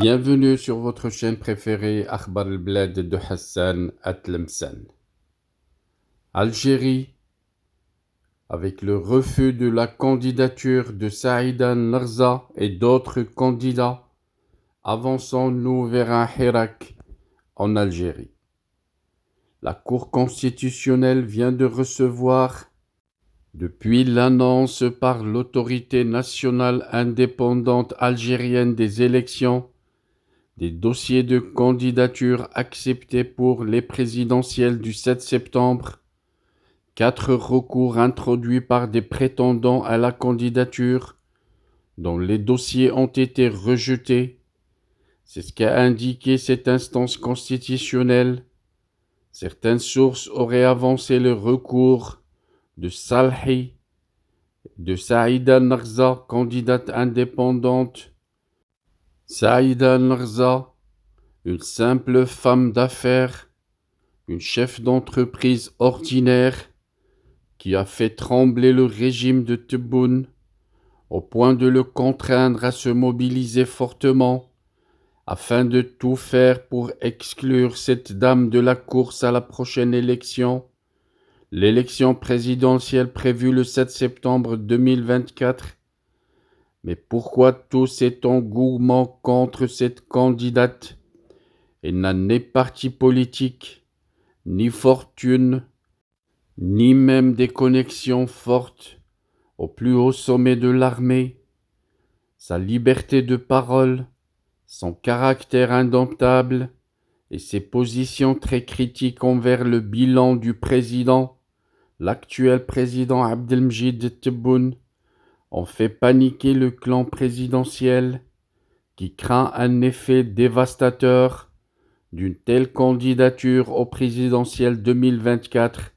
Bienvenue sur votre chaîne préférée Akhbar al-Blad de Hassan Atlemsan. Algérie, avec le refus de la candidature de Saïda Narza et d'autres candidats, avançons-nous vers un Hirak en Algérie. La Cour constitutionnelle vient de recevoir, depuis l'annonce par l'autorité nationale indépendante algérienne des élections, des dossiers de candidature acceptés pour les présidentielles du 7 septembre, 4 recours introduits par des prétendants à la candidature, dont les dossiers ont été rejetés. C'est ce qu'a indiqué cette instance constitutionnelle. Certaines sources auraient avancé le recours de Salhi, de Saïda Narza, candidate indépendante. Saïda Narza, une simple femme d'affaires, une chef d'entreprise ordinaire qui a fait trembler le régime de Tebboune au point de le contraindre à se mobiliser fortement afin de tout faire pour exclure cette dame de la course à la prochaine élection, l'élection présidentielle prévue le 7 septembre 2024. Mais pourquoi tout cet engouement contre cette candidate? Elle n'a ni parti politique, ni fortune, ni même des connexions fortes au plus haut sommet de l'armée. Sa liberté de parole, son caractère indomptable et ses positions très critiques envers le bilan du président, l'actuel président Abdelmjid Tebboune, ont fait paniquer le clan présidentiel qui craint un effet dévastateur d'une telle candidature au présidentiel 2024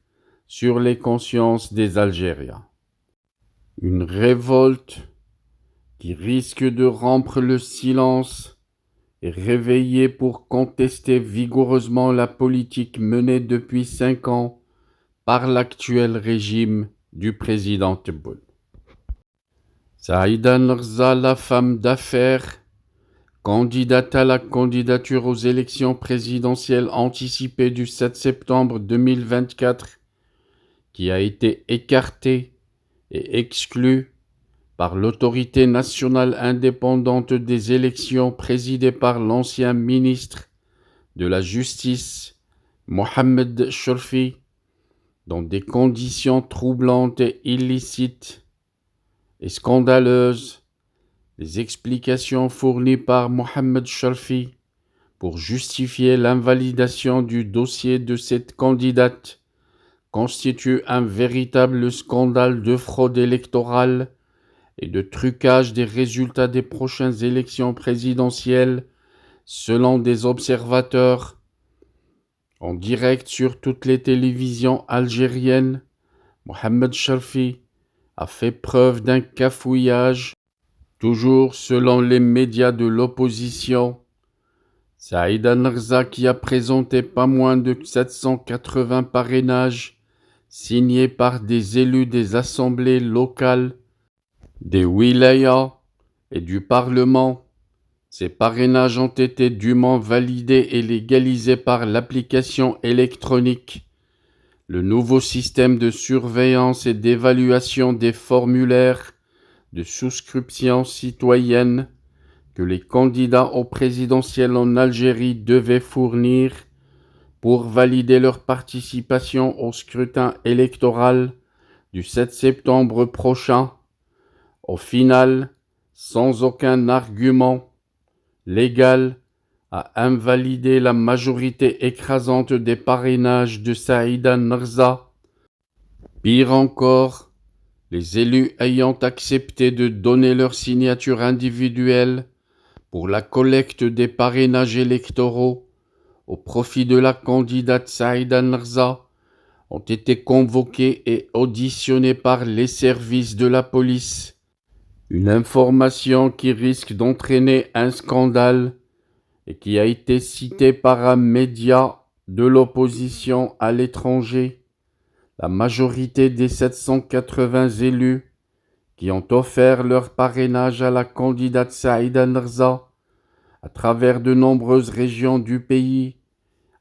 sur les consciences des Algériens. Une révolte qui risque de rompre le silence et réveiller pour contester vigoureusement la politique menée depuis 5 ans par l'actuel régime du président Tebboune. Saïda Narza, la femme d'affaires, candidate à la candidature aux élections présidentielles anticipées du 7 septembre 2024, qui a été écartée et exclue par l'autorité nationale indépendante des élections présidée par l'ancien ministre de la Justice, Mohamed Chorfi, dans des conditions troublantes et illicites et scandaleuses. Les explications fournies par Mohamed Chorfi pour justifier l'invalidation du dossier de cette candidate constituent un véritable scandale de fraude électorale et de trucage des résultats des prochaines élections présidentielles, selon des observateurs. En direct sur toutes les télévisions algériennes, Mohamed Chorfi a fait preuve d'un cafouillage. Toujours selon les médias de l'opposition, Saïda Narza, qui a présenté pas moins de 780 parrainages signés par des élus des assemblées locales, des wilayas et du Parlement. Ces parrainages ont été dûment validés et légalisés par l'application électronique, le nouveau système de surveillance et d'évaluation des formulaires de souscription citoyenne que les candidats au présidentiel en Algérie devaient fournir pour valider leur participation au scrutin électoral du 7 septembre prochain. Au final, sans aucun argument légal, a invalidé la majorité écrasante des parrainages de Saïda Narza. Pire encore, les élus ayant accepté de donner leur signature individuelle pour la collecte des parrainages électoraux au profit de la candidate Saïda Narza ont été convoqués et auditionnés par les services de la police. Une information qui risque d'entraîner un scandale et qui a été citée par un média de l'opposition à l'étranger. La majorité des 780 élus qui ont offert leur parrainage à la candidate Saïda Narza à travers de nombreuses régions du pays,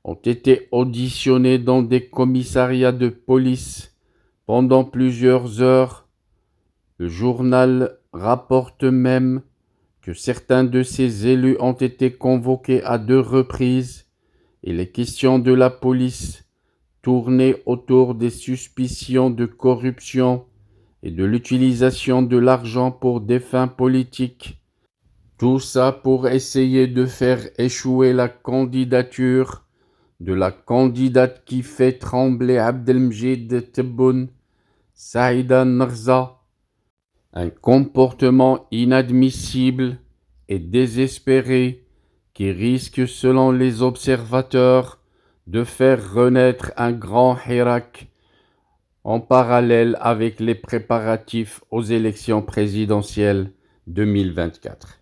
ont été auditionnés dans des commissariats de police pendant plusieurs heures. Le journal rapporte même que certains de ces élus ont été convoqués à 2 reprises et les questions de la police tournaient autour des suspicions de corruption et de l'utilisation de l'argent pour des fins politiques. Tout ça pour essayer de faire échouer la candidature de la candidate qui fait trembler Abdelmjid Tebboune, Saïda Narza. Un comportement inadmissible et désespéré qui risque, selon les observateurs, de faire renaître un grand Hirak en parallèle avec les préparatifs aux élections présidentielles 2024.